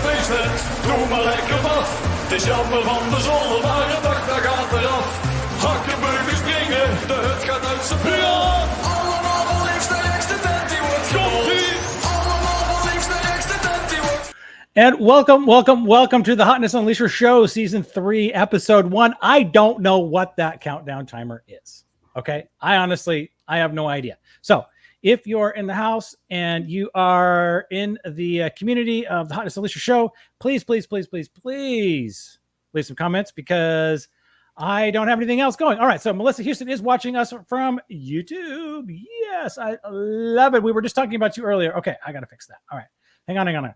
feestnet, doe maar lekker wat. Het is jammer van de zon, maar een dag daar gaat eraf. Hakkenburgers springen, de hut gaat uit zijn brand. Allemaal van links naar rechts, de tent die wordt gevuld. Allemaal van links naar rechts, de tent die wordt. And welcome to the Hotness Unleasher Show, Season 3, Episode 1. I don't know what that countdown timer is, okay? I have no idea. So, if you're in the house and you are in the community of the Hotness Unleasher Show, please leave some comments because I don't have anything else going. All right, so Melissa Houston is watching us from YouTube. Yes, I love it. We were just talking about you earlier. Okay, I got to fix that. All right, hang on.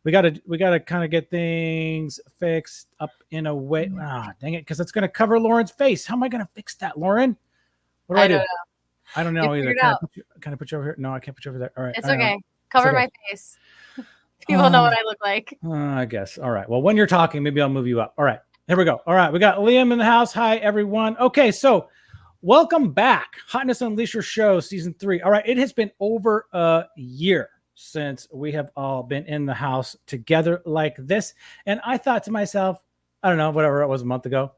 We gotta kind of get things fixed up in a way. Dang it, because it's gonna cover Lauren's face. How am I gonna fix that, Lauren? What do I do? I don't know either. Can I put you over here? No, I can't put you over there. All right. It's okay. Cover my face. People know what I look like. I guess. All right. Well, when you're talking, maybe I'll move you up. All right. Here we go. All right. We got Liam in the house. Hi, everyone. Okay. So welcome back. Hotness Unleasher Show, Season 3. All right. It has been over a year since we have all been in the house together like this. And I thought to myself, I don't know, whatever it was a month ago.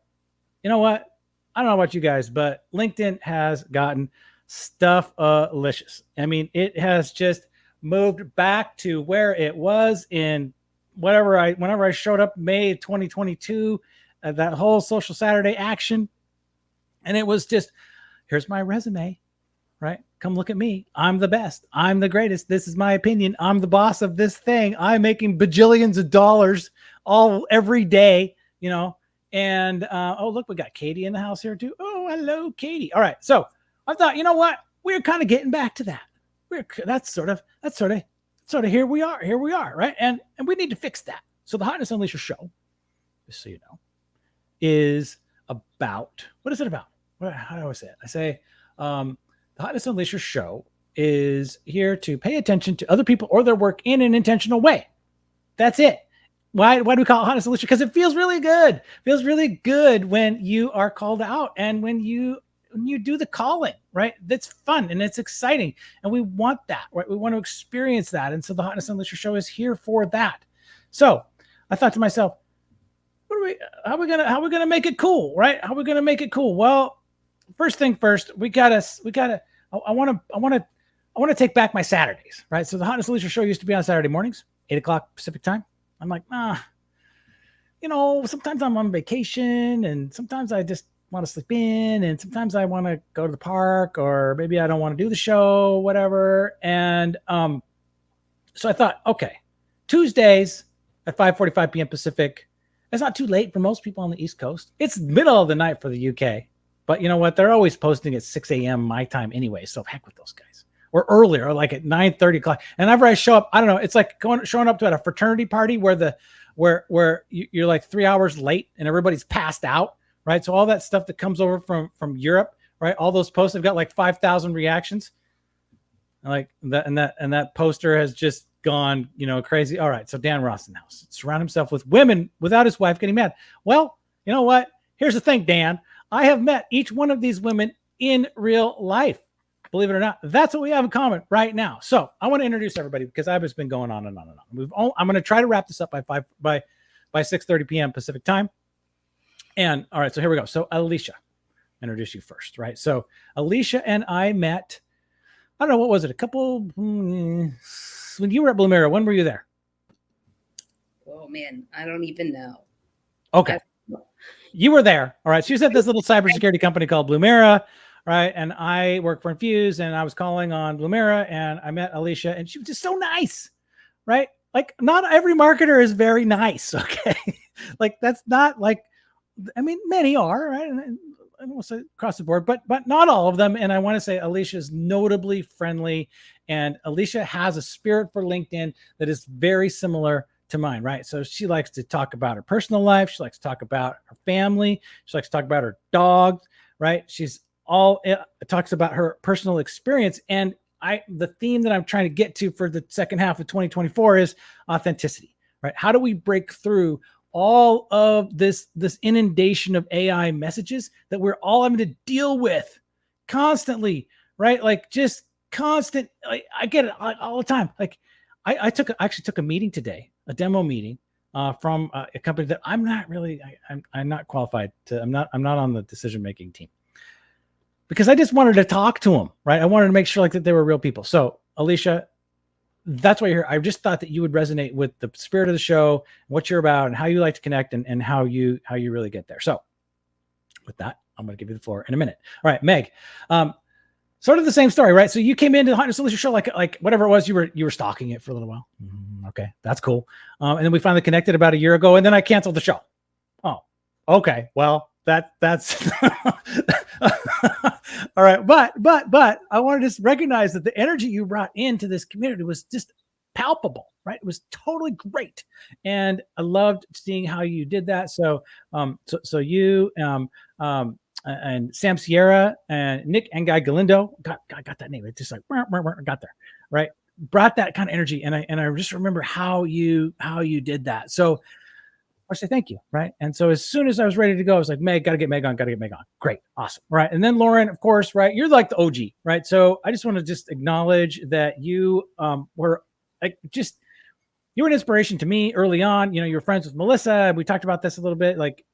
You know what? I don't know about you guys, but LinkedIn has gotten stuff-licious. I mean, it has just moved back to where it was in whenever I showed up May 2022, that whole Social Saturday action. And it was just, here's my resume, right? Come look at me. I'm the best. I'm the greatest. This is my opinion. I'm the boss of this thing. I'm making bajillions of dollars every day, you know. And oh, look, we got Katie in the house here too. Oh, hello, Katie. All right. So I thought, you know what? We're kind of getting back to that. That's sort of here we are, right? And we need to fix that. So the Hotness Unleasher Show, just so you know, is about, what is it about? How do I always say it? I say the Hotness Unleasher Show is here to pay attention to other people or their work in an intentional way. That's it. Why do we call it Hotness Unleasher? Because it feels really good. It feels really good when you are called out and when you do the calling, right? That's fun and it's exciting. And we want that, right? We want to experience that. And so the Hotness Unleasher Show is here for that. So I thought to myself, how are we gonna make it cool, right? How are we gonna make it cool? Well, first thing first, I want to take back my Saturdays, right? So the Hotness Unleasher Show used to be on Saturday mornings, 8 o'clock Pacific time. I'm like, you know, sometimes I'm on vacation and sometimes I just want to sleep in and sometimes I want to go to the park or maybe I don't want to do the show, whatever. And so I thought, okay, Tuesdays at 5:45 p.m. Pacific. It's not too late for most people on the East Coast. It's middle of the night for the UK. But you know what? They're always posting at 6 a.m. my time anyway. So heck with those guys. Or earlier, like at 9:30 o'clock. And whenever I show up, I don't know. It's like showing up to at a fraternity party where you're like 3 hours late and everybody's passed out, right? So all that stuff that comes over from Europe, right? All those posts have got like 5,000 reactions, like that, and that poster has just gone, you know, crazy. All right, so Dan Ross in the house, surround himself with women without his wife getting mad. Well, you know what? Here's the thing, Dan. I have met each one of these women in real life. Believe it or not, that's what we have in common right now. So I want to introduce everybody because I've just been going on and on and on. I'm going to try to wrap this up by 6:30 p.m. Pacific time. And all right, so here we go. So Alicia, introduce you first, right? So Alicia and I met, I don't know, what was it? When you were at Blumera, when were you there? Oh man, I don't even know. Okay. You were there. All right. She was at this little cybersecurity company called Blumera. Right. And I work for Infuse and I was calling on Blumera and I met Alicia and she was just so nice. Right. Like not every marketer is very nice. Okay. Like that's not like, I mean, many are, right. And I don't want to say across the board, but not all of them. And I want to say Alicia is notably friendly and Alicia has a spirit for LinkedIn that is very similar to mine. Right. So she likes to talk about her personal life. She likes to talk about her family. She likes to talk about her dog. Right. She's talks about her personal experience. And the theme that I'm trying to get to for the second half of 2024 is authenticity, right? How do we break through all of this inundation of AI messages that we're all having to deal with constantly, right? Like just constant, like I get it all the time. Like I actually took a meeting today a demo meeting from a company that I'm not really, I'm not qualified to, I'm not on the decision-making team, because I just wanted to talk to them, right? I wanted to make sure like that they were real people. So Alicia, that's why you're here. I just thought that you would resonate with the spirit of the show, what you're about, and how you like to connect, and how you really get there. So with that, I'm going to give you the floor in a minute. All right, Meg, sort of the same story, right? So you came into the Hotness Unleasher Show, like whatever it was, you were stalking it for a little while. Okay, that's cool. And then we finally connected about a year ago, and then I canceled the show. Oh, okay. Well, that's all right. But I want to just recognize that the energy you brought into this community was just palpable, right? It was totally great, and I loved seeing how you did that. So, so you, and Sam Sierra and Nick and Guy Galindo got that name. It's just like got there, right? Brought that kind of energy, and I just remember how you did that. So I say thank you, right? And so as soon as I was ready to go, I was like, Meg, gotta get Meg on. Great, awesome, right? And then Lauren, of course, right? You're like the OG, right? So I just want to just acknowledge that you were like you were an inspiration to me early on. You know, you were friends with Melissa. We talked about this a little bit, like.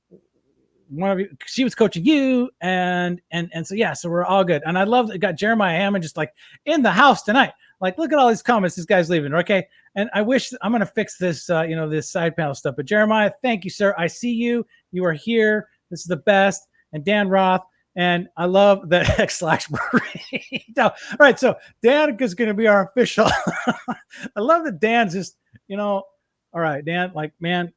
One of you, she was coaching you, and so yeah, so we're all good. And I love that it got Jeremiah Hammond just like in the house tonight. Like, look at all these comments. This guy's leaving. Okay. And I wish I'm going to fix this, this side panel stuff. But Jeremiah, thank you, sir. I see you. You are here. This is the best. And Dan Roth. And I love that /burrito. All right. So Dan is going to be our official. I love that Dan's just, all right, Dan, like, man,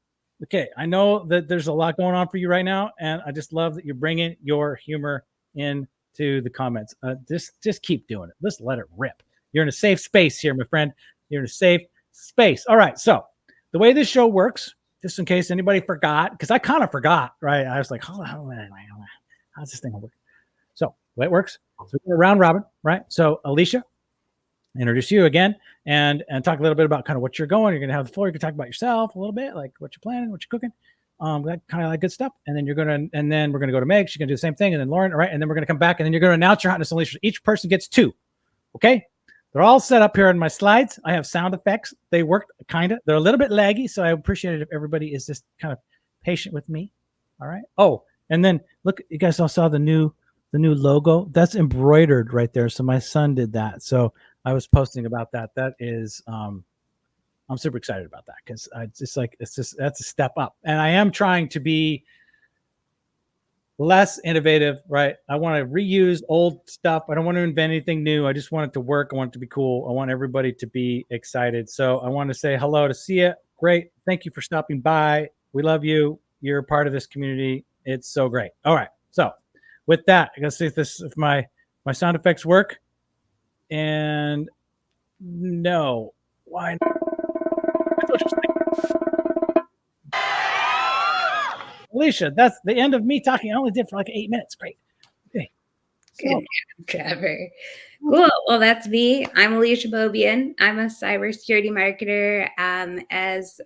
okay, I know that there's a lot going on for you right now, and I just love that you're bringing your humor into the comments. Just keep doing it. Just let it rip. You're in a safe space here, my friend. You're in a safe space. All right, so the way this show works, just in case anybody forgot, because I kind of forgot, right? I was like, how's this thing work? So the way it works, so we're round robin, right? So Alicia, introduce you again and talk a little bit about kind of what you're going. You're going to have the floor. You can talk about yourself a little bit, like what you're planning, what you're cooking, that kind of like good stuff. And then we're going to go to Meg. She's going to do the same thing. And then Lauren. All right. And then we're going to come back, and then you're going to announce your Hotness Unleasher. Each person gets 2. Okay. They're all set up here on my slides. I have sound effects. They work kind of, they're a little bit laggy. So I appreciate it if everybody is just kind of patient with me. All right. Oh, and then look, you guys all saw the new logo that's embroidered right there. So my son did that. So I was posting about that. That is, I'm super excited about that, because that's a step up. And I am trying to be less innovative, right? I want to reuse old stuff. I don't want to invent anything new. I just want it to work. I want it to be cool. I want everybody to be excited. So I want to say hello to Sia. Great. Thank you for stopping by. We love you. You're a part of this community. It's so great. All right. So with that, I gotta see if my sound effects work. And no, why not? Alicia, that's the end of me talking. I only did for like 8 minutes. Great. Okay. Good, Trevor. Cool. Well, that's me. I'm Alicia Beaubien. I'm a cybersecurity marketer, as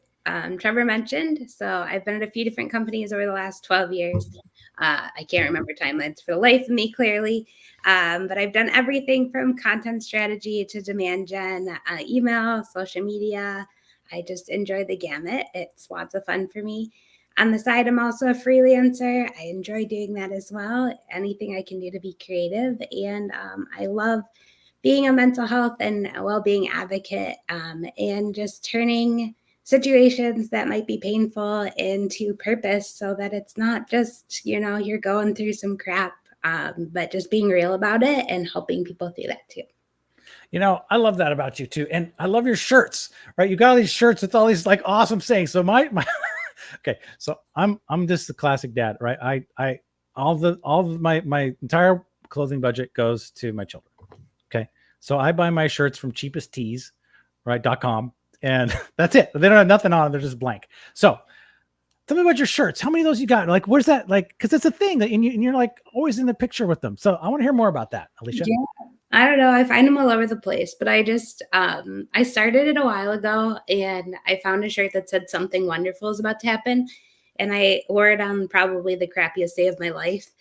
Trevor mentioned. So I've been at a few different companies over the last 12 years. I can't remember timelines for the life of me, clearly. But I've done everything from content strategy to demand gen, email, social media. I just enjoy the gamut. It's lots of fun for me. On the side, I'm also a freelancer. I enjoy doing that as well. Anything I can do to be creative. And I love being a mental health and well-being advocate, and just turning situations that might be painful into purpose, so that it's not just, you're going through some crap, but just being real about it and helping people through that too. I love that about you too. And I love your shirts, right? You got all these shirts with all these like awesome sayings. So my okay, so I'm just the classic dad, right? I all of my entire clothing budget goes to my children. Okay. So I buy my shirts from cheapest tees, right? .com, and that's it. They don't have nothing on them. They're just blank. So tell me about your shirts. How many of those you got? Like, where's that? Like, because it's a thing that and you're like always in the picture with them. So I want to hear more about that, Alicia. Yeah. I don't know. I find them all over the place, but I just, I started it a while ago, and I found a shirt that said something wonderful is about to happen. And I wore it on probably the crappiest day of my life.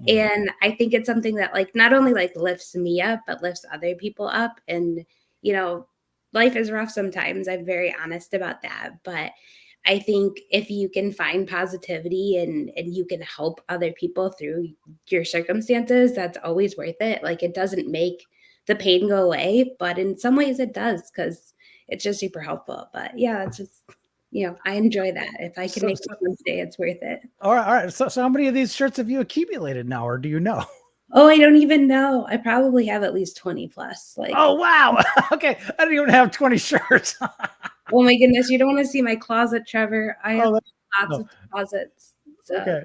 And I think it's something that like, not only like lifts me up, but lifts other people up. And, life is rough sometimes. I'm very honest about that. But I think if you can find positivity and you can help other people through your circumstances, that's always worth it. Like, it doesn't make the pain go away, but in some ways it does, because it's just super helpful. But yeah, it's just, I enjoy that. If I can make it one day, it's worth it. All right. So how many of these shirts have you accumulated now, or do you know? Oh, I don't even know. I probably have at least 20 plus. Like, Oh, wow. Okay. I don't even have 20 shirts. oh my goodness, you don't want to see my closet, Trevor. I have lots of closets. So.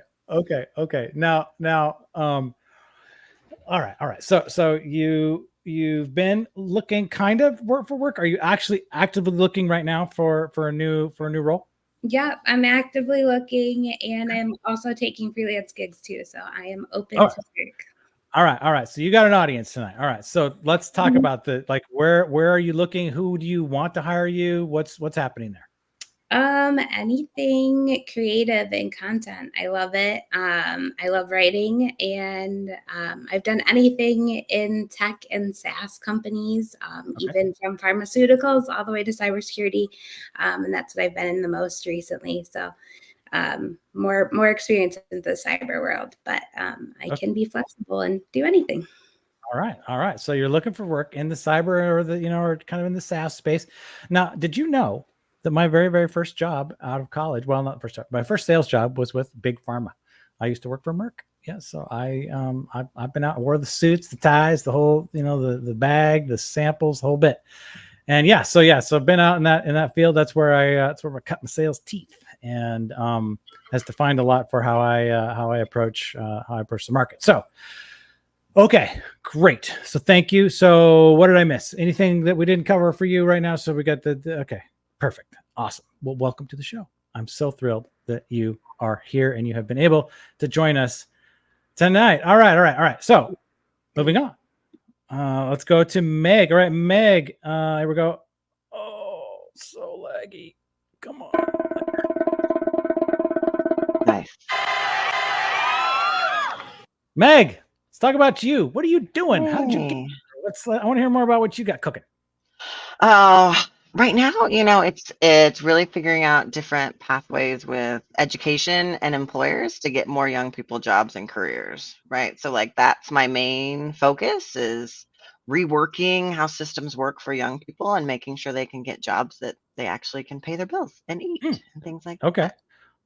Okay. Now, all right. So you've been looking kind of for work. Are you actually actively looking right now for a new role? Yeah, I'm actively looking, and I'm also taking freelance gigs too. So I am open to work. All right. So you got an audience tonight. All right. So let's talk about where are you looking? Who do you want to hire you? What's happening there? Anything creative and content. I love it. I love writing, and I've done anything in tech and SaaS companies, even from pharmaceuticals all the way to cybersecurity. And that's what I've been in the most recently. So more experience in the cyber world, but I can be flexible and do anything. All right. So you're looking for work in the cyber or kind of in the SaaS space. Now, did you know that my very, very first job out of college, well, not first job, my first sales job was with Big Pharma. I used to work for Merck. Yeah. So I've been out, wore the suits, the ties, the whole, the bag, the samples, the whole bit. And so I've been out in that field. That's where I cut my sales teeth, and has defined a lot for how I approach the market. So, okay, great. So thank you. So what did I miss? Anything that we didn't cover for you right now? So we got okay, perfect. Awesome. Well, welcome to the show. I'm so thrilled that you are here and you have been able to join us tonight. All right. So moving on. Let's go to Meg. All right, Meg. Here we go. Oh, so laggy. Come on. Nice. Meg, let's talk about you. What are you doing? How did you get here? I want to hear more about what you got cooking. Right now, it's really figuring out different pathways with education and employers to get more young people jobs and careers, right? So that's my main focus, is reworking how systems work for young people and making sure they can get jobs that they actually can pay their bills and eat and things like Okay. that.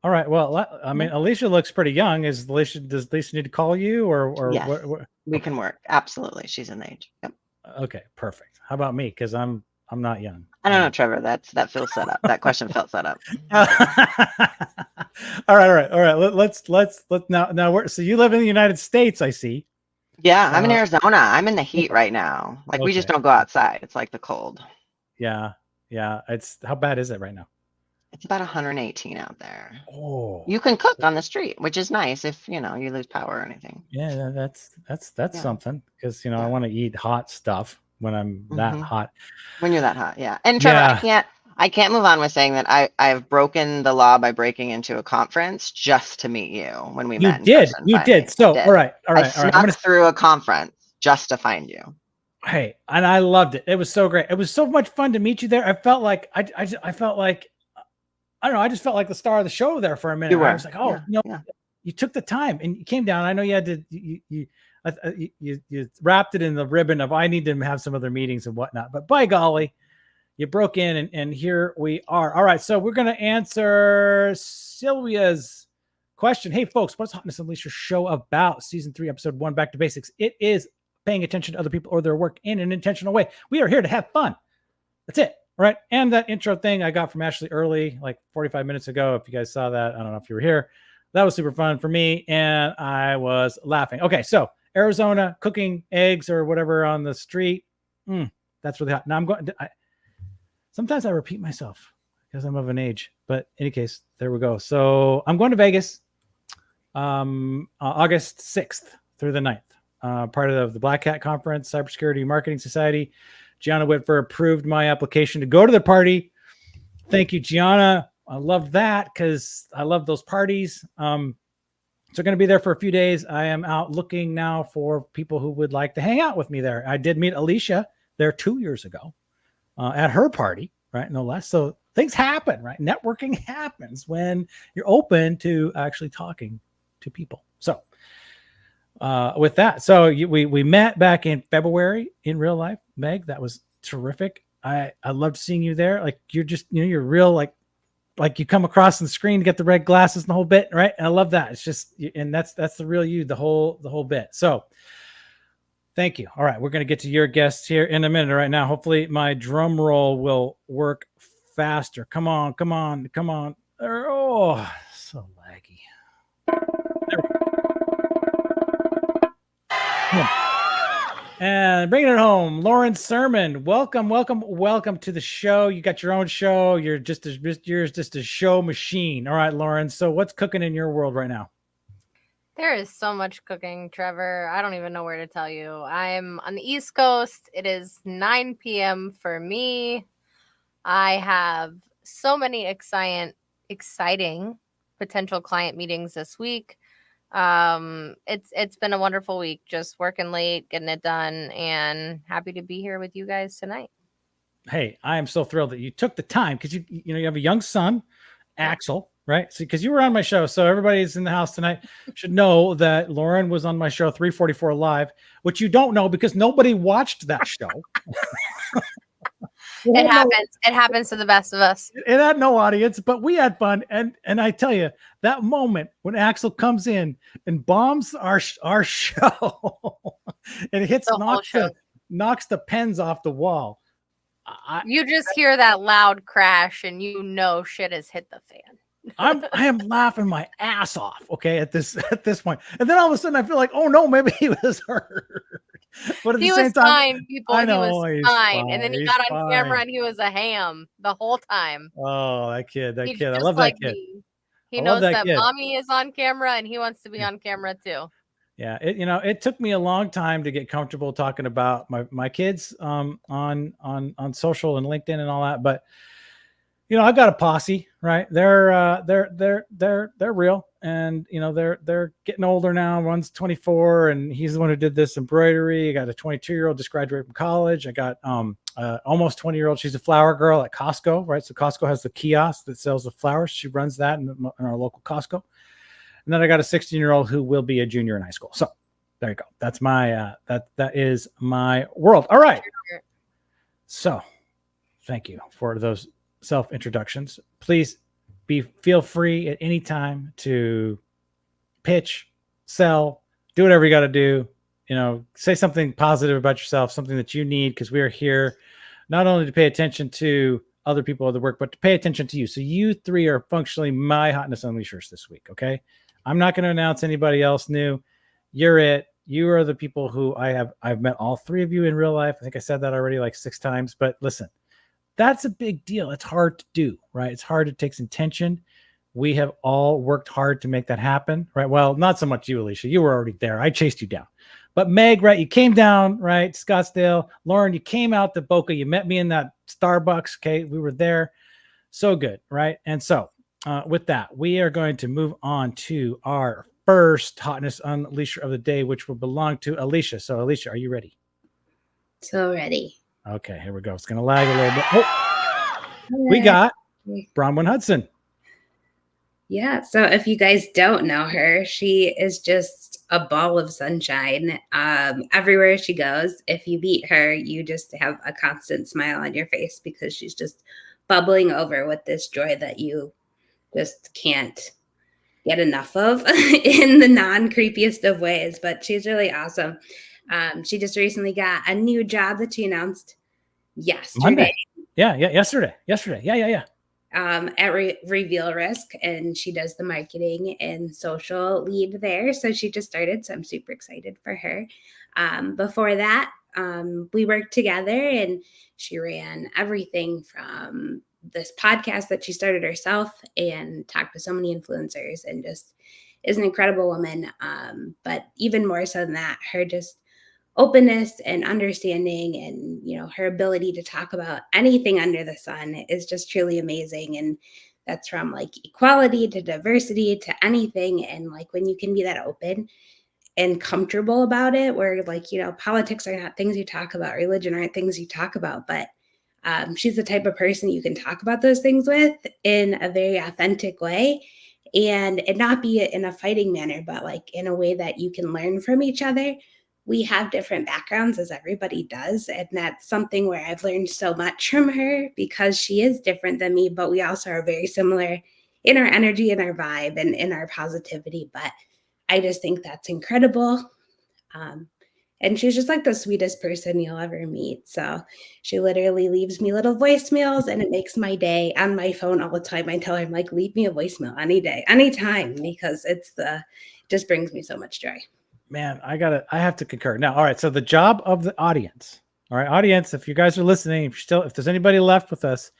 All right. Well, I mean, Alicia looks pretty young. Does Alicia need to call you or Yes, what? we can work. Absolutely. She's in the age. Yep. Okay, perfect. How about me? Because I'm not young. I don't know, Trevor. That feels set up. That question felt set up. All right. Let's now. So you live in the United States, I see. Yeah, I'm in Arizona. I'm in the heat right now. We just don't go outside. It's like the cold. Yeah. How bad is it right now? It's about 118 out there. Oh, You can cook on the street, which is nice if you lose power or anything. yeah. That's something, because I want to eat hot stuff when I'm that hot. When you're that hot, yeah. And Trevor, I can't move on with saying that I've broken the law by breaking into a conference just to meet you when we met. You did. So all right. I snuck through a conference just to find you. Hey, and I loved it. It was so great. It was so much fun to meet you there. I felt like I felt like, I don't know. I just felt like the star of the show there for a minute. I was like, oh, you took the time and you came down. I know you had to, you wrapped it in the ribbon of, I need to have some other meetings and whatnot, but by golly, you broke in and here we are. All right. So we're going to answer Sylvia's question. Hey folks, what's Hotness Unleasher Show about? Season 3, episode 1, back to basics. It is paying attention to other people or their work in an intentional way. We are here to have fun. That's it. Right. And that intro thing I got from Ashley early, like 45 minutes ago. If you guys saw that, I don't know if you were here. That was super fun for me. And I was laughing. Okay. So Arizona, cooking eggs or whatever on the street. That's really hot. Now I'm going to, sometimes I repeat myself because I'm of an age, but in any case, there we go. So I'm going to Vegas, August 6th through the 9th, part of the Black Hat Conference, Cybersecurity Marketing Society. Gianna Whitfer approved my application to go to the party. Thank you, Gianna. I love that because I love those parties. So going to be there for a few days. I am out looking now for people who would like to hang out with me there. I did meet Alicia there 2 years ago. at her party, right? No less. So things happen, right? Networking happens when you're open to actually talking to people. So with that, so we met back in February in real life, Meg. That was terrific. I loved seeing you there. Like you're just, you're real, like you come across on the screen to get the red glasses and the whole bit, right? And I love that. It's just, and that's the real you, the whole bit. So thank you. All right, we're going to get to your guests here in a minute. Right now, hopefully my drum roll will work faster. Come on. Oh, so laggy. There we go. Come on. And bringing it home, Lauren Surman. Welcome to the show. You got your own show. You're just a show machine. All right, Lauren. So what's cooking in your world right now? There is so much cooking, Trevor. I don't even know where to tell you. I'm on the East Coast. It is 9 p.m. for me. I have so many exciting potential client meetings this week. It's been a wonderful week, just working late, getting it done, and happy to be here with you guys tonight. Hey, I am so thrilled that you took the time because you have a young son, Axel, right? So because you were on my show, so everybody's in the house tonight should know that Lauren was on my show 344 Live, which you don't know because nobody watched that show. It happens. It happens to the best of us. It had no audience, but we had fun. And I tell you, that moment when Axel comes in and bombs our show and it hits knocks the pens off the wall. You just hear that loud crash and you know shit has hit the fan. I am laughing my ass off, okay, at this point. And then all of a sudden I feel like, oh no, maybe he was hurt. But at the same time, fine, people. I know, he was fine. And then he got on camera and he was a ham the whole time. Oh, that kid. I love that kid. He knows that mommy is on camera and he wants to be on camera too. Yeah, it took me a long time to get comfortable talking about my kids on social and LinkedIn and all that, but I've got a posse, right? They're real, and they're getting older now. One's 24, and he's the one who did this embroidery. I got a 22-year-old just graduated from college. I got almost 20-year-old. She's a flower girl at Costco, right? So Costco has the kiosk that sells the flowers. She runs that in our local Costco. And then I got a 16-year-old who will be a junior in high school. So there you go. That's my that is my world. All right. So thank you for those self introductions. Please feel free at any time to pitch, sell, do whatever you got to do. Say something positive about yourself, something that you need, because we are here not only to pay attention to other people of the work, but to pay attention to you. So you three are functionally my Hotness Unleashers this week. Okay. I'm not going to announce anybody else new. You're it. You are the people who I've met all three of you in real life. I think I said that already like 6 times, but listen, that's a big deal. It's hard to do, right? It's hard. It takes intention. We have all worked hard to make that happen, right? Well, not so much you, Alicia. You were already there. I chased you down. But Meg, right? You came down, right? Scottsdale. Lauren, you came out to Boca. You met me in that Starbucks. Okay. We were there. So good, right? And so with that, we are going to move on to our first Hotness Unleasher of the day, which will belong to Alicia. So Alicia, are you ready? So ready. Okay, here we go. It's going to lag a little bit. Oh, we got Bronwyn Hudson. Yeah, so if you guys don't know her, she is just a ball of sunshine. Everywhere she goes, if you meet her, you just have a constant smile on your face because she's just bubbling over with this joy that you just can't get enough of in the non-creepiest of ways. But she's really awesome. She just recently got a new job that she announced yesterday. Monday. Yesterday. Yeah. At Reveal Risk, and she does the marketing and social lead there. So she just started, so I'm super excited for her. Before that, we worked together, and she ran everything from this podcast that she started herself and talked to so many influencers, and just is an incredible woman. But even more so than that, her just openness and understanding and, her ability to talk about anything under the sun is just truly amazing. And that's from like equality to diversity to anything. And like when you can be that open and comfortable about it, where like, politics are not things you talk about, religion aren't things you talk about, but She's the type of person you can talk about those things with in a very authentic way, and not be in a fighting manner, but like in a way that you can learn from each other. We have different backgrounds, as everybody does, and that's something where I've learned so much from her, because she is different than me, but we also are very similar in our energy and our vibe and in our positivity. But I just think that's incredible. And she's just like the sweetest person you'll ever meet. So she literally leaves me little voicemails, and it makes my day on my phone all the time. I tell her, I'm like, leave me a voicemail any day, anytime, because just brings me so much joy. Man, I have to concur. Now, all right. So the job of the audience, all right, audience, if you guys are listening, if there's anybody left with us,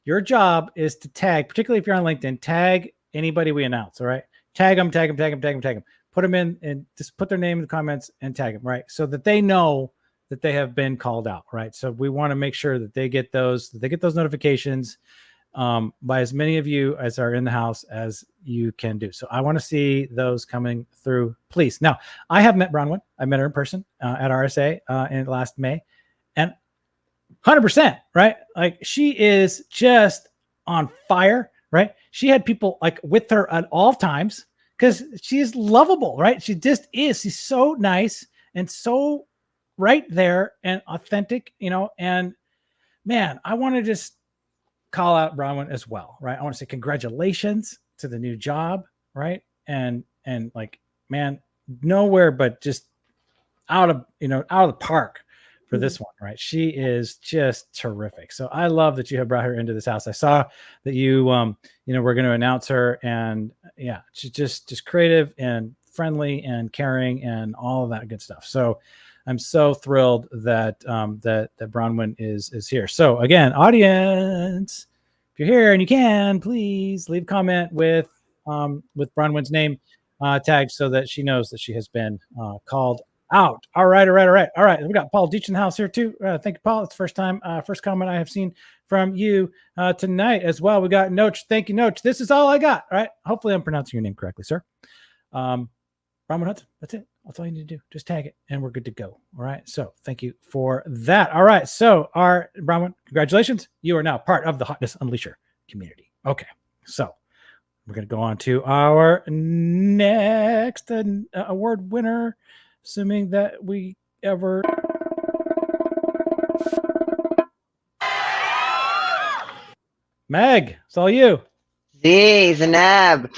your job is to tag, particularly if you're on LinkedIn, tag anybody we announce. All right. Tag them. Put them in and just put their name in the comments and tag them, right? So that they know that they have been called out, right? So we want to make sure that they get those notifications by as many of you as are in the house as you can do. So I want to see those coming through, please. Now, I have met Bronwyn. I met her in person at RSA in last May, and 100%, right? Like, she is just on fire, right? She had people like with her at all times, because she's lovable, right? She just is. She's so nice and so right there and authentic, and man, I want to just call out Bronwyn as well, right? I want to say congratulations to the new job, right? And like, man, nowhere but just out of the park for this one, right? She is just terrific. So I love that you have brought her into this house. I saw that you, we're going to announce her, and yeah, she's just creative and friendly and caring and all of that good stuff. So I'm so thrilled that that Bronwyn is here. So again, audience, if you're here and you can, please leave a comment with Bronwyn's name tagged, so that she knows that she has been called out. All right. We got Paul Deitch in the house here too. Thank you, Paul. It's the first comment I have seen from you tonight as well. We got Noach. Thank you, Noach. This is all I got. All right. Hopefully I'm pronouncing your name correctly, sir. Bronwyn Hudson. That's it. That's all you need to do. Just tag it and we're good to go. All right. So thank you for that. All right. So Bronwyn, congratulations. You are now part of the Hotness Unleasher community. Okay. So we're going to go on to our next award winner, assuming that we ever. Meg, it's all you. Zainab.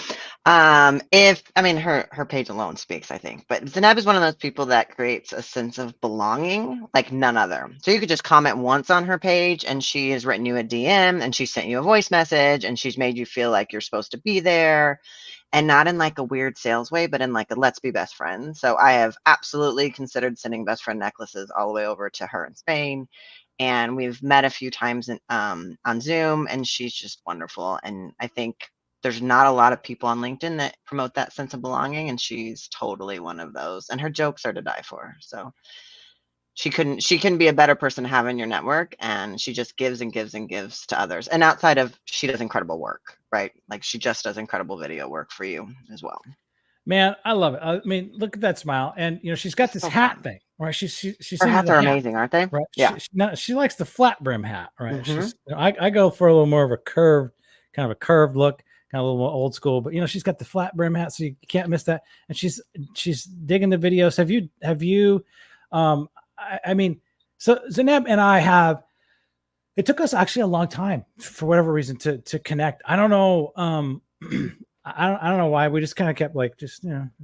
Her page alone speaks, I think, but Zainab is one of those people that creates a sense of belonging like none other. So you could just comment once on her page, and she has written you a DM, and she sent you a voice message, and she's made you feel like you're supposed to be there, and not in like a weird sales way, but in like a let's be best friends. So I have absolutely considered sending best friend necklaces all the way over to her in Spain. And we've met a few times on Zoom, and she's just wonderful. And I think there's not a lot of people on LinkedIn that promote that sense of belonging, and she's totally one of those. And her jokes are to die for. So she couldn't be a better person to have in your network, and she just gives and gives and gives to others. And outside of, she does incredible work, right? Like, she just does incredible video work for you as well. Man, I love it. I mean, look at that smile, and she's got this hat thing, right? She's her hats are amazing, aren't they? Right. Yeah. She likes the flat brim hat, right? Mm-hmm. I go for a little more of a curved look, kind of a little more old school, but she's got the flat brim hat, so you can't miss that. And she's digging the videos. Have you? So Zainab and I have. It took us actually a long time for whatever reason to connect. I don't know. I don't know why. We just kind of kept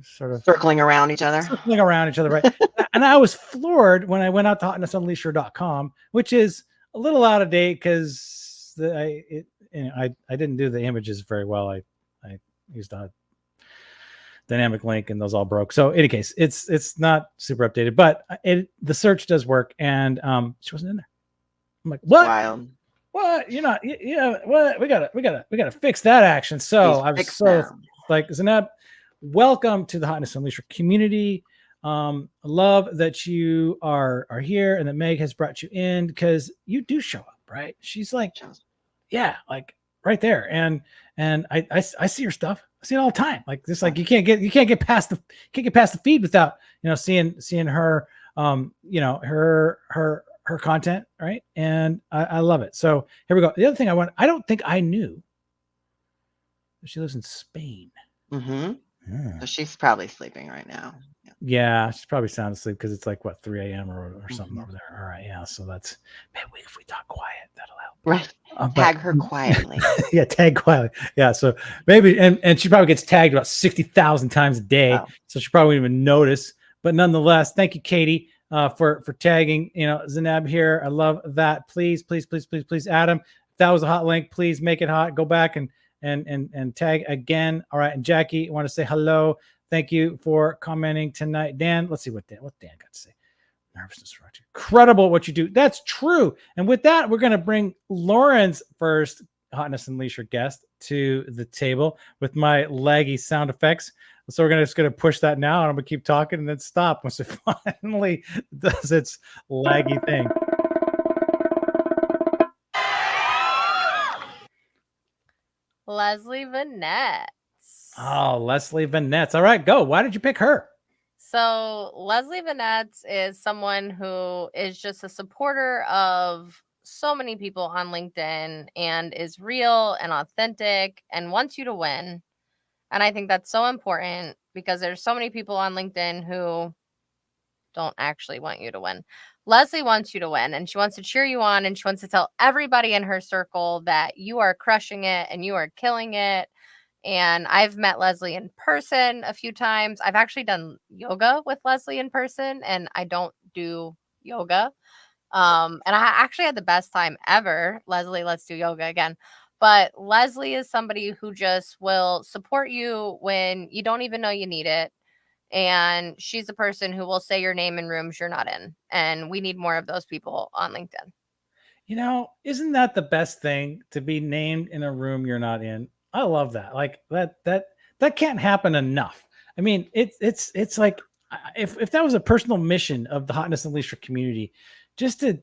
sort of circling around each other, right? And I was floored when I went out to hotnessunleasher.com, which is a little out of date because I didn't do the images very well. I used a dynamic link and those all broke. So in any case, it's not super updated, but the search does work, and she wasn't in there. I'm like, what? Wild. What? You're not? Yeah. What? We gotta fix that action. So I was so like, Zainab, welcome to the Hotness Unleasher community. Love that you are here, and that Meg has brought you in, because you do show up, right? She's like, yeah, like right there, and I see your stuff. I see it all the time. Like this, like you can't get past the feed without seeing her, her content, right? And I love it. So here we go. The other thing I don't think I knew she lives in Spain. Mm-hmm. Yeah. So she's probably sleeping right now. Yeah. Yeah, she's probably sound asleep because it's like what 3 a.m. or something over there. All right, yeah. So that's maybe if we talk quiet, that'll help. Right. Tag her quietly. Yeah, tag quietly. Yeah, so maybe and she probably gets tagged about 60,000 times a day, Wow. so she probably won't even notice. But nonetheless, thank you, Katie, for tagging. Zainab here. I love that. Please, Adam. If that was a hot link, please make it hot. Go back and tag again. All right, and Jackie, I want to say hello. Thank you for commenting tonight, Dan. Let's see what Dan got to say. Nervousness, Roger. Incredible what you do. That's true. And with that, we're going to bring Lauren's first Hotness Unleasher guest to the table with my laggy sound effects. So we're just going to push that now, and I'm going to keep talking and then stop once it finally does its laggy thing. Leslie Vanette. Oh, Leslie Vanette. All right, go. Why did you pick her? So Leslie Vanette is someone who is just a supporter of so many people on LinkedIn and is real and authentic and wants you to win. And I think that's so important because there's so many people on LinkedIn who don't actually want you to win. Leslie wants you to win, and she wants to cheer you on, and she wants to tell everybody in her circle that you are crushing it and you are killing it. And I've met Leslie in person a few times. I've actually done yoga with Leslie in person, and I don't do yoga. And I actually had the best time ever. Leslie, let's do yoga again. But Leslie is somebody who just will support you when you don't even know you need it. And she's a person who will say your name in rooms you're not in. And we need more of those people on LinkedIn. Isn't that the best thing, to be named in a room you're not in? I love that. Like that can't happen enough. I mean, it's like if that was a personal mission of the Hotness Unleasher community, just to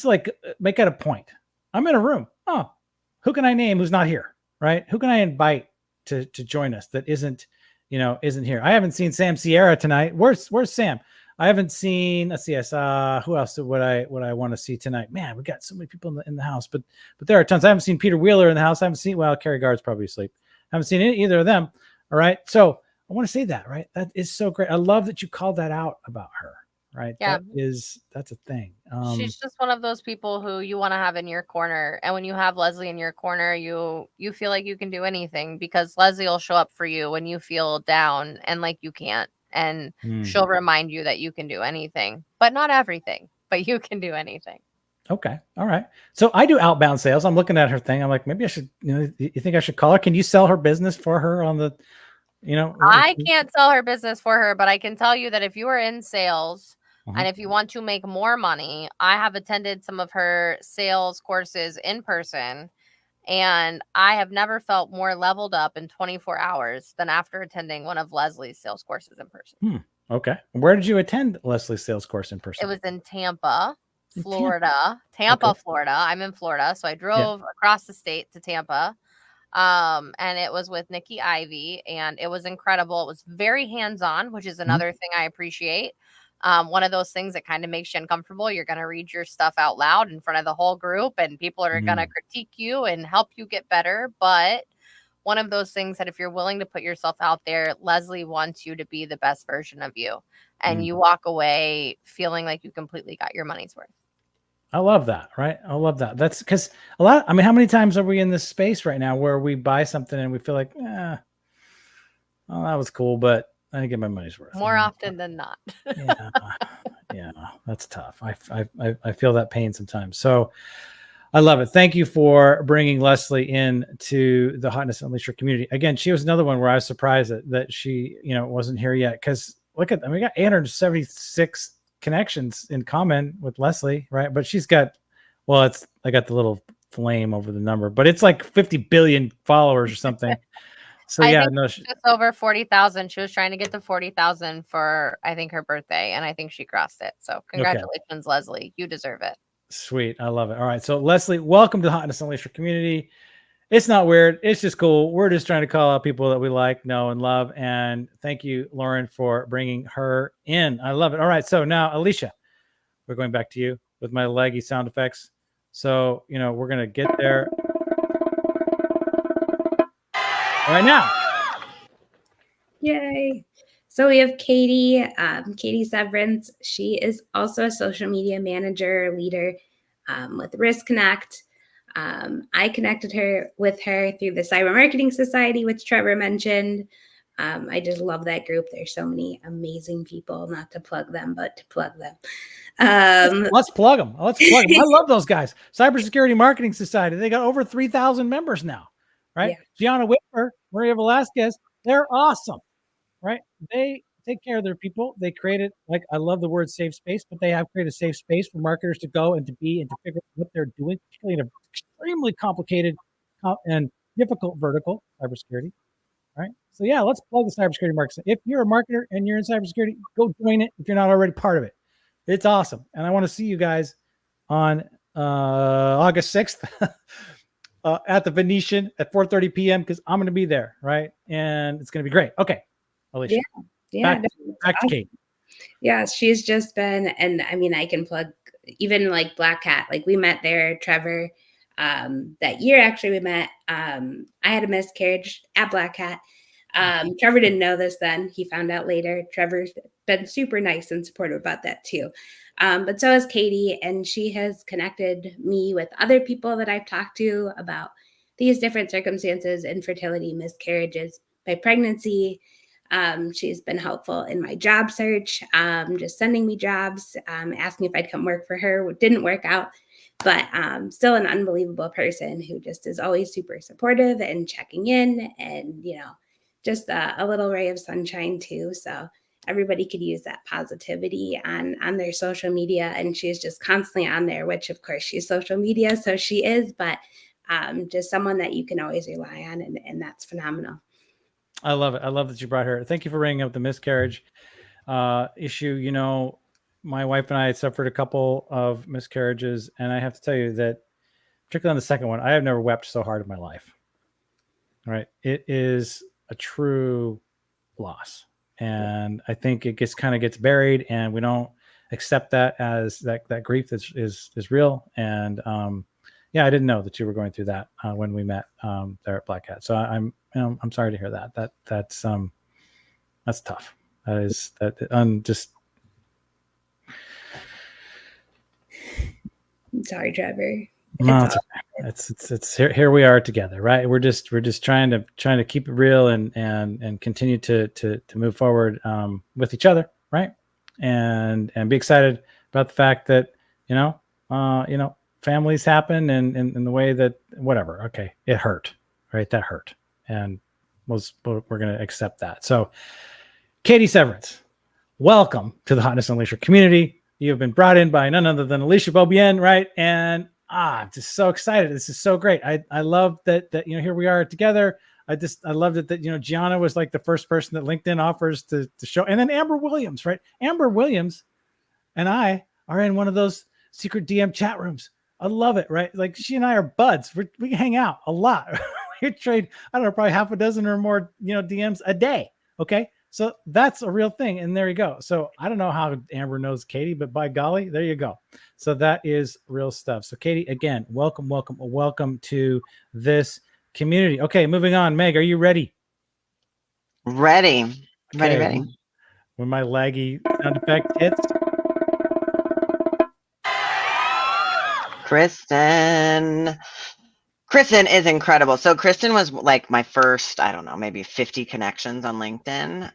like make it a point. I'm in a room. Oh, who can I name who's not here? Right? Who can I invite to join us that isn't here? I haven't seen Sam Sierra tonight. Where's Sam? I haven't seen. Let's see. I saw who else would I want to see tonight? Man, we got so many people in the house, but there are tons. I haven't seen Peter Wheeler in the house. I haven't seen. Well, Carrie Guard's probably asleep. I haven't seen either of them. All right. So I want to say that. Right. That is so great. I love that you called that out about her. Right. Yeah. That's a thing. She's just one of those people who you want to have in your corner. And when you have Leslie in your corner, you feel like you can do anything because Leslie will show up for you when you feel down and like you can't. And she'll remind you that you can do anything, but not everything, but you can do anything. Okay. All right. So I do outbound sales. I'm looking at her thing. I'm like, maybe I should, you think I should call her? Can you sell her business for her on the, I can't sell her business for her, but I can tell you that if you are in sales and if you want to make more money, I have attended some of her sales courses in person. And I have never felt more leveled up in 24 hours than after attending one of Leslie's sales courses in person. Okay. Where did you attend Leslie's sales course in person? It was in Tampa, Florida. Florida. I'm in Florida. So I drove across the state to Tampa. And it was with Nikki Ivy, and it was incredible. It was very hands-on, which is another thing I appreciate. One of those things that kind of makes you uncomfortable. You're going to read your stuff out loud in front of the whole group, and people are going to critique you and help you get better. But one of those things that if you're willing to put yourself out there, Leslie wants you to be the best version of you. And you walk away feeling like you completely got your money's worth. I love that. Right. I love that. That's because how many times are we in this space right now where we buy something and we feel like, well, that was cool, but I didn't get my money's worth. More often than not. Yeah, that's tough. I feel that pain sometimes. So I love it. Thank you for bringing Leslie in to the Hotness Unleasher community. Again, she was another one where I was surprised that she, wasn't here yet. Because we got 876 connections in common with Leslie, right? But she's got, I got the little flame over the number, but it's like 50 billion followers or something. So just over 40,000. She was trying to get to 40,000 for, I think, her birthday, and I think she crossed it. So congratulations, Leslie. You deserve it. Sweet. I love it. All right. So Leslie, welcome to the Hotness Unleasher community. It's not weird. It's just cool. We're just trying to call out people that we like, know, and love. And thank you, Lauren, for bringing her in. I love it. All right. So now, Alicia, we're going back to you. with my laggy sound effects. So, we're going to get there right now. Yay. So we have Katie, Katie Severance. She is also a social media manager, leader with Risk Connect. I connected with her through the Cyber Marketing Society, which Trevor mentioned. I just love that group. There's so many amazing people, not to plug them, but to plug them. Let's plug them. I love those guys. Cybersecurity Marketing Society. They got over 3,000 members now, right? Yeah. Gianna Whitmer, Maria Velasquez, they're awesome, right? They take care of their people. They created, I love the word safe space, but they have created a safe space for marketers to go and to be and to figure out what they're doing, particularly in an extremely complicated and difficult vertical, cybersecurity. Right. So yeah, let's plug the cybersecurity market. If you're a marketer and you're in cybersecurity, go join it if you're not already part of it. It's awesome. And I want to see you guys on August 6th at the Venetian at 4:30 p.m. because I'm going to be there. Right. And it's going to be great. Okay. Alicia. Yeah. Back to Kate. Yeah. She's just been, and I mean, I can plug even like Black Cat. Like we met there, Trevor. That year, actually, we met. I had a miscarriage at Black Cat. Trevor didn't know this then. He found out later. Trevor's been super nice and supportive about that too. But so has Katie, and she has connected me with other people that I've talked to about these different circumstances, infertility, miscarriages by pregnancy. She's been helpful in my job search, just sending me jobs, asking if I'd come work for her. It didn't work out. But still an unbelievable person who just is always super supportive and checking in and, just a little ray of sunshine too. So everybody could use that positivity on their social media. And she's just constantly on there, which of course she's social media. So she is, but just someone that you can always rely on. And that's phenomenal. I love it. I love that you brought her. Thank you for bringing up the miscarriage issue. My wife and I suffered a couple of miscarriages, and I have to tell you that, particularly on the second one, I have never wept so hard in my life. All right, it is a true loss, and I think it gets buried, and we don't accept that as that grief is real. And I didn't know that you were going through that when we met there at Black Cat. So I'm sorry to hear that. That's tough. Just. I'm sorry, Trevor. No, it's here we are together, right? We're just trying to keep it real and continue to move forward with each other, right? And be excited about the fact that families happen and in the way that whatever. Okay, it hurt, right? That hurt, and we're going to accept that. So, Katie Severance, welcome to the Hotness Unleasher community. You have been brought in by none other than Alicia Beaubien, right? And I'm just so excited. This is so great. I love that here we are together. I loved it that Gianna was like the first person that LinkedIn offers to show, and then Amber Williams, right? Amber Williams and I are in one of those secret DM chat rooms. I love it, right? Like she and I are buds. We hang out a lot. We trade, I don't know, probably half a dozen or more, DMs a day. Okay. So that's a real thing. And there you go. So I don't know how Amber knows Katie, but by golly, there you go. So that is real stuff. So Katie, again, welcome to this community. Okay, moving on. Meg, are you ready? Ready. Okay. When my laggy sound effect hits. Kristen is incredible. So Kristen was like my first, I don't know, maybe 50 connections on LinkedIn.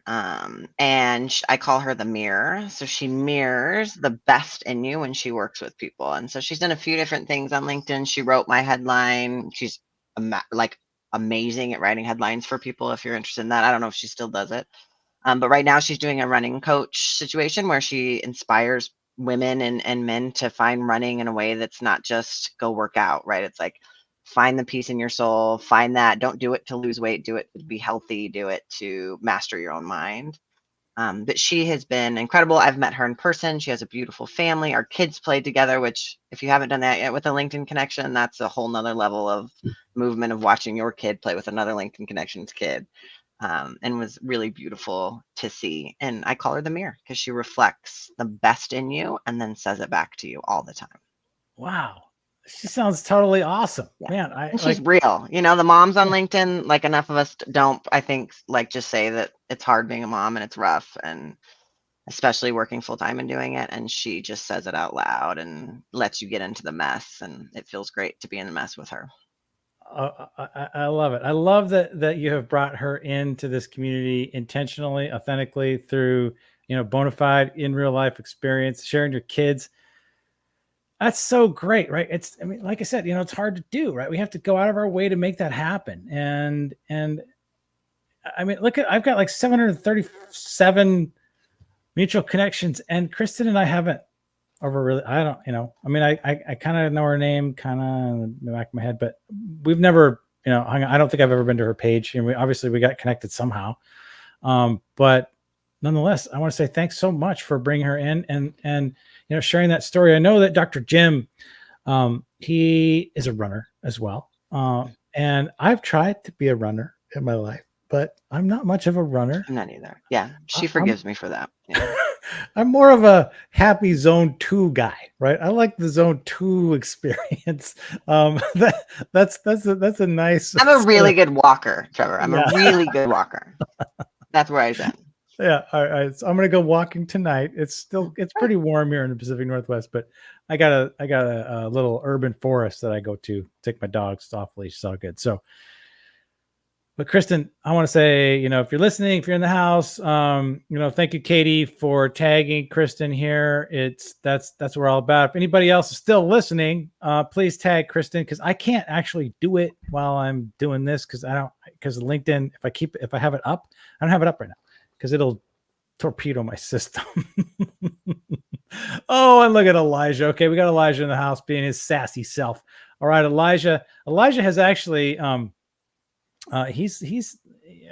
And I call her the mirror. So she mirrors the best in you when she works with people. And so she's done a few different things on LinkedIn. She wrote my headline. She's amazing at writing headlines for people. If you're interested in that, I don't know if she still does it. But right now she's doing a running coach situation where she inspires women and men to find running in a way that's not just go work out, right? It's like, find the peace in your soul, find that, don't do it to lose weight, do it to be healthy, do it to master your own mind. But she has been incredible. I've met her in person. She has a beautiful family. Our kids played together, which if you haven't done that yet with a LinkedIn connection, that's a whole nother level of movement of watching your kid play with another LinkedIn connections kid. and was really beautiful to see. And I call her the mirror because she reflects the best in you and then says it back to you all the time. Wow. She sounds totally awesome. Yeah. Man, I And like she's real. You know, the moms on LinkedIn, like enough of us don't, I think, like just say that it's hard being a mom and it's rough, and especially working full time and doing it. And she just says it out loud and lets you get into the mess. And it feels great to be in the mess with her. I love it. I love that you have brought her into this community intentionally, authentically, through, you know, bona fide in real life experience, sharing your kids. That's so great, right? It's, I mean, like I said, you know, it's hard to do, right? We have to go out of our way to make that happen. And I mean, look at, I've got like 737 mutual connections, and Kristen and I haven't over really, I don't, you know, I mean, I kind of know her name kind of in the back of my head, but we've never, you know, I don't think I've ever been to her page. And obviously we got connected somehow. But nonetheless, I want to say thanks so much for bringing her in and, you know, sharing that story. I know that Dr. Jim, he is a runner as well. And I've tried to be a runner in my life, but I'm not much of a runner. I'm not either. Yeah. She forgives me for that. Yeah. I'm more of a happy zone 2 guy, right? I like the zone 2 experience. That's a nice. I'm a really good walker, Trevor. I'm Yeah. a really good walker. That's where I stand. Yeah. All right. So I'm going to go walking tonight. It's pretty warm here in the Pacific Northwest, but I got a little urban forest that I go to take my dogs off leash. It's all good. So, but Kristen, I want to say, you know, if you're listening, if you're in the house, you know, thank you, Katie, for tagging Kristen here. That's what we're all about. If anybody else is still listening, please tag Kristen, because I can't actually do it while I'm doing this because LinkedIn, if I have it up, I don't have it up right now because it'll torpedo my system. Oh, and look at Elijah. Okay, we got Elijah in the house being his sassy self. All right, Elijah has actually he's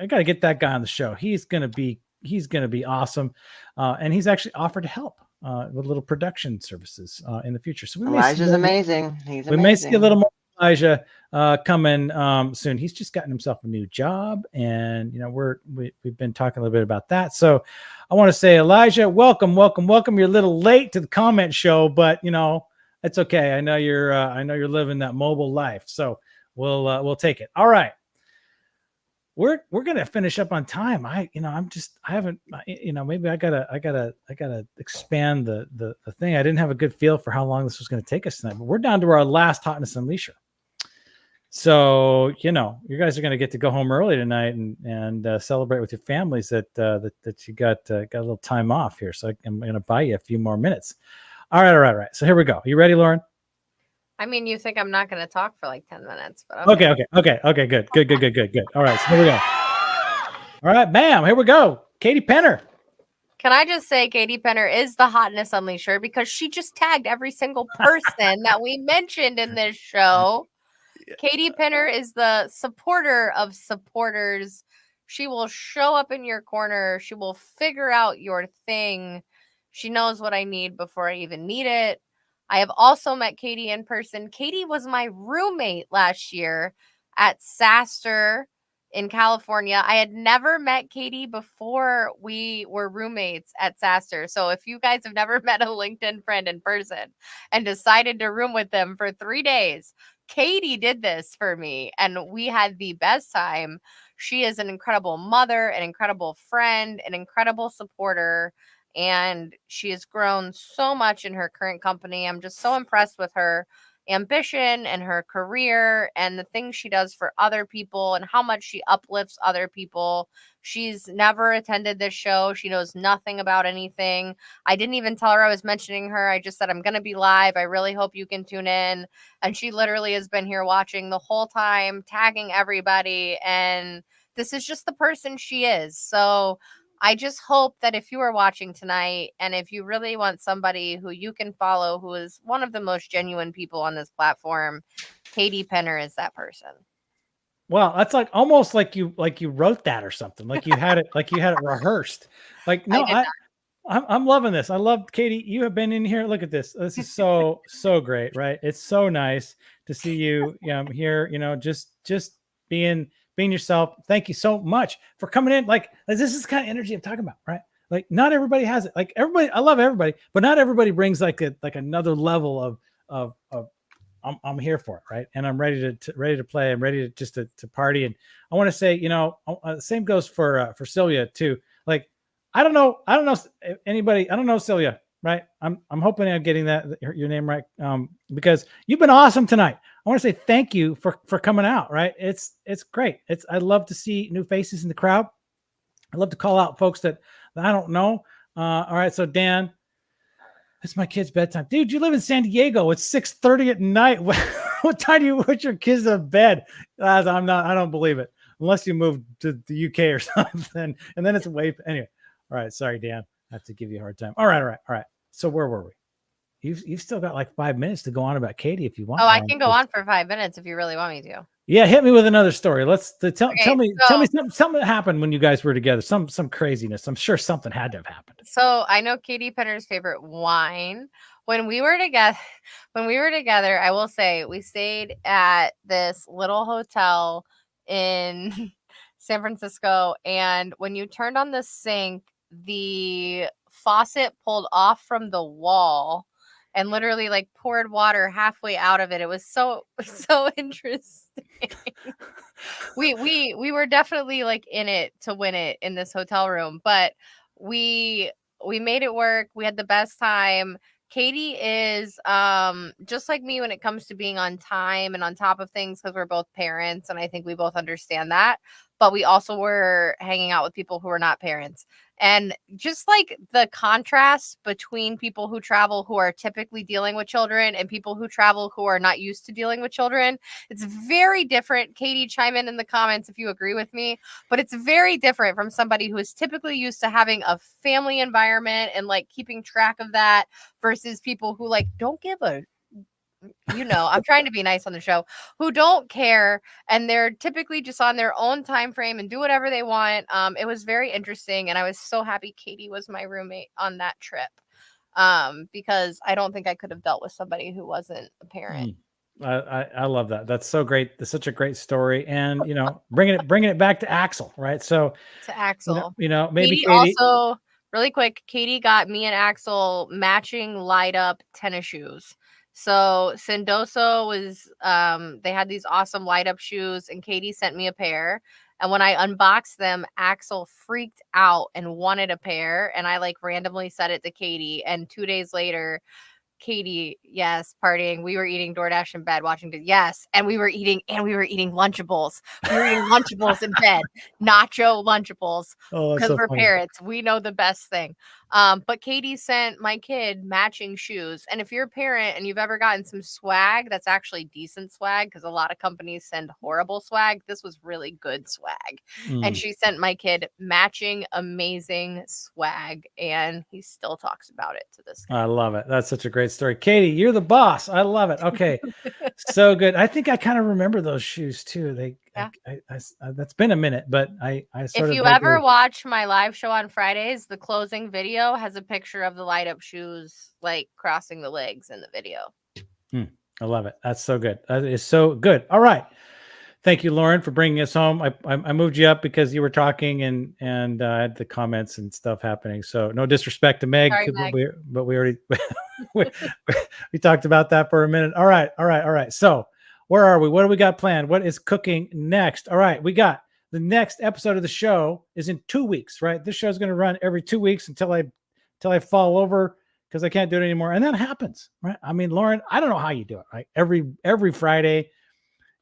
I got to get that guy on the show. He's gonna be awesome, and he's actually offered to help with little production services in the future. So Elijah's amazing. He's amazing. We may see a little more Elijah coming soon. He's just gotten himself a new job, and you know we've been talking a little bit about that. So I want to say, Elijah, welcome. You're a little late to the comment show, but you know it's okay. I know you're living that mobile life, so we'll take it. All right. We're gonna finish up on time. Maybe I gotta expand the thing. I didn't have a good feel for how long this was going to take us tonight, but we're down to our last Hotness Unleasher. So you know, you guys are going to get to go home early tonight and celebrate with your families that you got a little time off here. So I'm going to buy you a few more minutes. All right. So here we go. You ready, Lauren? I mean, you think I'm not going to talk for like 10 minutes, but okay. Good. All right, so here we go. All right, bam, here we go. Katie Penner. Can I just say Katie Penner is the Hotness Unleasher because she just tagged every single person that we mentioned in this show. Katie Penner is the supporter of supporters. She will show up in your corner. She will figure out your thing. She knows what I need before I even need it. I have also met Katie in person. Katie was my roommate last year at SaaStr in California. I had never met Katie before we were roommates at SaaStr. So if you guys have never met a LinkedIn friend in person and decided to room with them for 3 days, Katie did this for me and we had the best time. She is an incredible mother, an incredible friend, an incredible supporter. And she has grown so much in her current company. I'm just so impressed with her ambition and her career and the things she does for other people and how much she uplifts other people. She's never attended this show. She knows nothing about anything. I didn't even tell her I was mentioning her. I just said, I'm going to be live. I really hope you can tune in. And she literally has been here watching the whole time, tagging everybody. And this is just the person she is. So I just hope that if you are watching tonight and if you really want somebody who you can follow, who is one of the most genuine people on this platform, Katie Penner is that person. Well, that's like almost like you wrote that or something. Like you had it rehearsrsed. Like, no, I'm loving this. I love Katie. You have been in here. Look at this. This is so great, right? It's so nice to see you here, you know, just being being yourself. Thank you so much for coming in. Like, this is the kind of energy I'm talking about, right? Like, not everybody has it. Like, everybody, I love everybody, but not everybody brings like another level of I'm here for it, right? And I'm ready to play. I'm ready to party. And I want to say, same goes for Celia too. Like, I don't know anybody. I don't know Celia, right? I'm hoping I'm getting your name right, because you've been awesome tonight. I want to say thank you for coming out, right? It's great. I love to see new faces in the crowd. I love to call out folks that I don't know. All right, so Dan, it's my kid's bedtime. Dude, you live in San Diego. It's 6:30 at night. What time do you put your kids to bed? I don't believe it. Unless you move to the UK or something. And then it's way anyway. All right. Sorry, Dan. I have to give you a hard time. All right. So where were we? You've still got like 5 minutes to go on about Katie if you want. Oh, I can go on for 5 minutes if you really want me to. Yeah, hit me with another story. Tell me something that happened when you guys were together. Some craziness. I'm sure something had to have happened. So I know Katie Penner's favorite wine. When we were together, I will say we stayed at this little hotel in San Francisco, and when you turned on the sink, the faucet pulled off from the wall and literally like poured water halfway out of it. It was so interesting. we were definitely like in it to win it in this hotel room, but we made it work. We had the best time. Katie is just like me when it comes to being on time and on top of things, because we're both parents, and I think we both understand that. But we also were hanging out with people who are not parents. And just like the contrast between people who travel who are typically dealing with children and people who travel who are not used to dealing with children, it's very different. Katie, chime in the comments if you agree with me, but it's very different from somebody who is typically used to having a family environment and like keeping track of that versus people who like don't give a I'm trying to be nice on the show, who don't care, and they're typically just on their own time frame and do whatever they want. It was very interesting, and I was so happy Katie was my roommate on that trip, because I don't think I could have dealt with somebody who wasn't a parent. I love that. That's so great. That's such a great story, and bringing it back to Axel, right? So to Axel, maybe Katie also really quick. Katie got me and Axel matching light up tennis shoes. So Sendoso was, they had these awesome light up shoes, and Katie sent me a pair. And when I unboxed them, Axel freaked out and wanted a pair. And I like randomly said it to Katie. And 2 days later, Katie, yes, partying. We were eating DoorDash in bed, watching yes, and we were eating Lunchables. We were eating Lunchables in bed, nacho Lunchables, because we're parents. We know the best thing. But Katie sent my kid matching shoes. And if you're a parent and you've ever gotten some swag that's actually decent swag, because a lot of companies send horrible swag, this was really good swag. And she sent my kid matching amazing swag, and he still talks about it to this day. I love it. That's such a great story. Katie, you're the boss. I love it. Okay. So good. I think I kind of remember those shoes too. That's been a minute, but I sort of. If you ever watch my live show on Fridays, the closing video has a picture of the light up shoes, like crossing the legs in the video. I love it. That's so good. That is so good. All right. Thank you, Lauren, for bringing us home. I moved you up because you were talking and I had the comments and stuff happening. So no disrespect to Meg, sorry, Meg. but we already we talked about that for a minute. All right. So where are we? What do we got planned? What is cooking next? All right, we got the next episode of the show is in 2 weeks, right? This show is going to run every 2 weeks until I fall over because I can't do it anymore, and that happens, right? I mean, Lauren, I don't know how you do it, right? Every Friday.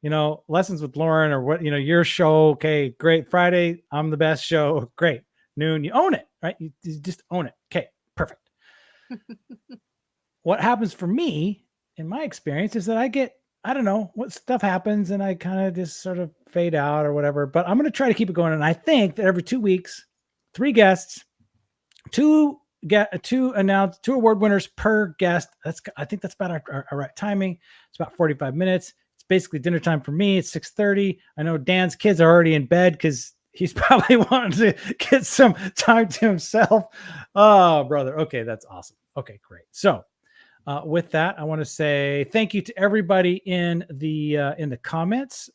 Lessons with Lauren or what, your show. Okay, great. Friday, I'm the best show. Great. Noon, you own it, right? You just own it. Okay, perfect. What happens for me in my experience is that I don't know what stuff happens and I kind of just sort of fade out or whatever, but I'm going to try to keep it going. And I think that every 2 weeks, 3 guests, two award winners per guest. I think that's about our right timing. It's about 45 minutes. Basically dinner time for me. It's 6:30. I know Dan's kids are already in bed because he's probably wanting to get some time to himself. Oh, brother. Okay, that's awesome. Okay, great. So With that, I want to say thank you to everybody in the comments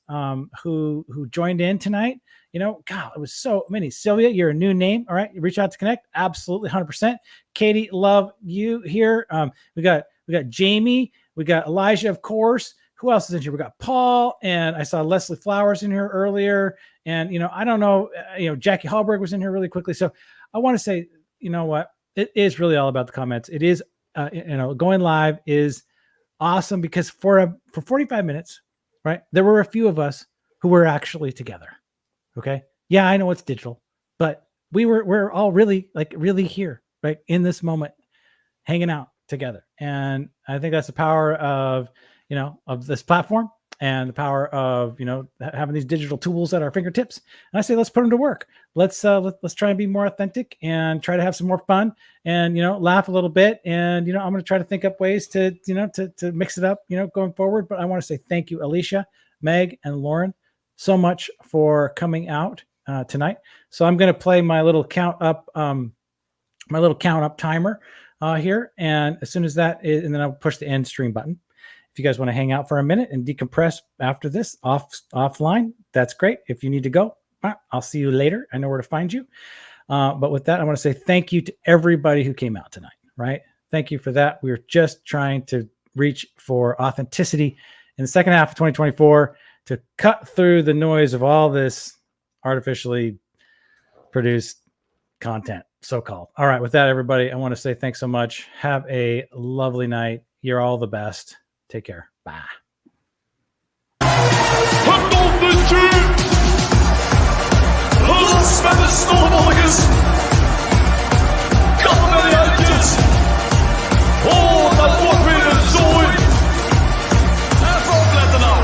who joined in tonight. You know, God, it was so many. Sylvia, you're a new name. All right, you reach out to connect. Absolutely, 100%. Katie, love you here. We got Jamie. We got Elijah, of course. Who else is in here? We got Paul, and I saw Leslie Flowers in here earlier. And I don't know. Jackie Hallberg was in here really quickly. So I want to say, you know what? It is really all about the comments. It is. Going live is awesome because for 45 minutes, right, there were a few of us who were actually together. Okay. Yeah, I know it's digital, but we're all really here, right, in this moment, hanging out together. And I think that's the power of, of this platform and the power of, having these digital tools at our fingertips. And I say, let's put them to work. Let's try and be more authentic and try to have some more fun and, laugh a little bit. And, I'm going to try to think up ways to mix it up, going forward. But I want to say thank you, Alicia, Meg, and Lauren, so much for coming out tonight. So I'm going to play my little count up timer here. And as soon as that is, and then I'll push the end stream button. If you guys want to hang out for a minute and decompress after this offline, that's great. If you need to go, I'll see you later. I know where to find you. But with that, I want to say thank you to everybody who came out tonight, right? Thank you for that. We're just trying to reach for authenticity in the second half of 2024 to cut through the noise of all this artificially produced content, so-called. All right, with that, everybody, I want to say thanks so much. Have a lovely night. You're all the best. Take care. Bye.